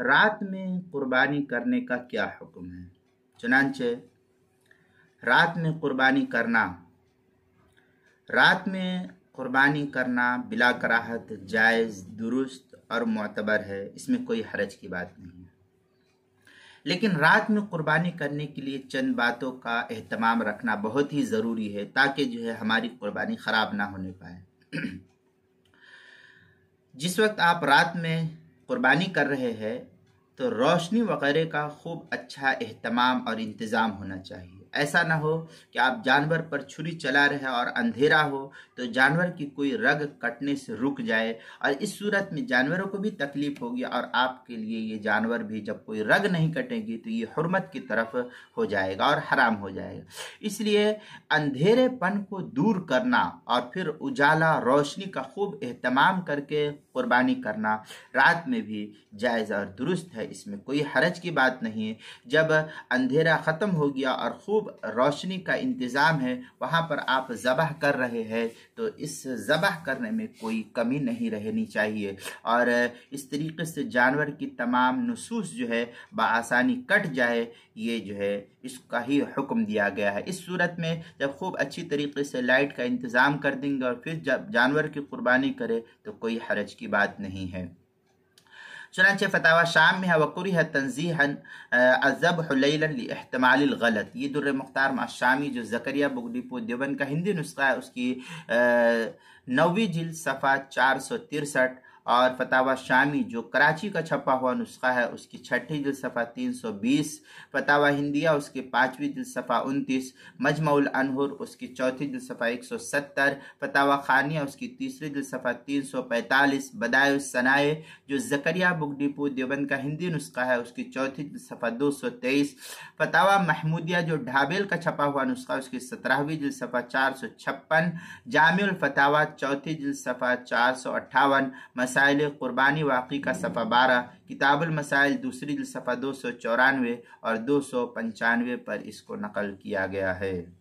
رات میں قربانی کرنے کا کیا حکم ہے؟ چنانچہ رات میں قربانی کرنا بلا کراہت جائز، درست اور معتبر ہے، اس میں کوئی حرج کی بات نہیں ہے۔ لیکن رات میں قربانی کرنے کے لیے چند باتوں کا اہتمام رکھنا بہت ہی ضروری ہے تاکہ ہماری قربانی خراب نہ ہونے پائے۔ جس وقت آپ رات میں قربانی کر رہے ہیں تو روشنی وغیرہ کا خوب اچھا اہتمام اور انتظام ہونا چاہیے۔ ایسا نہ ہو کہ آپ جانور پر چھری چلا رہے اور اندھیرا ہو تو جانور کی کوئی رگ کٹنے سے رک جائے، اور اس صورت میں جانوروں کو بھی تکلیف ہوگی اور آپ کے لیے یہ جانور بھی جب کوئی رگ نہیں کٹے گی تو یہ حرمت کی طرف ہو جائے گا اور حرام ہو جائے گا۔ اس لیے اندھیرے پن کو دور کرنا اور پھر اجالا روشنی کا خوب اہتمام کر کے قربانی کرنا رات میں بھی جائز اور درست ہے، اس میں کوئی حرج کی بات نہیں ہے۔ جب اندھیرا ختم ہو گیا اور خوب روشنی کا انتظام ہے، وہاں پر آپ ذبح کر رہے ہیں تو اس ذبح کرنے میں کوئی کمی نہیں رہنی چاہیے، اور اس طریقے سے جانور کی تمام نصوص بآسانی کٹ جائے، یہ اس کا ہی حکم دیا گیا ہے۔ اس صورت میں جب خوب اچھی طریقے سے لائٹ کا انتظام کر دیں گے اور پھر جب جانور کی قربانی کرے تو کوئی حرج کی بات نہیں ہے۔ چنانچہ فتاوی شام میں ہے وَقُرِهَ تَنزِيهًا الذَّبْحُ لَيْلًا لِاحْتِمَالِ الْغَلَط۔ یہ در مختار شامی جو زکریا بگٹی دیوبند کا ہندی نسخہ ہے، اس کی 9ویں جلد صفحہ 463، اور فتاوی شامی جو کراچی کا چھپا ہوا نسخہ ہے اس کی 6ٹھی جلد صفحہ 320، فتاوی ہندیہ اس کی 5ویں جلد صفحہ 29، مجمع الانہر اس کی 4تھی جلد صفحہ 170، فتاوی خانیہ اس کی 3ری جلد صفحہ 345، بدائع الصنائع جو زکریا بک ڈپو دیوبند کا ہندی نسخہ ہے اس کی 4تھی جلد صفحہ 223، فتاوی محمودیہ جو ڈھابیل کا چھپا ہوا نسخہ اس کی 17ویں جلد صفحہ 456، جامع الفتاوی 4تھی جلد صفحہ 458، مسائل قربانی واقعی کا صفحہ 12، کتاب المسائل 2ری جلد صفحہ 294 اور 295 پر اس کو نقل کیا گیا ہے۔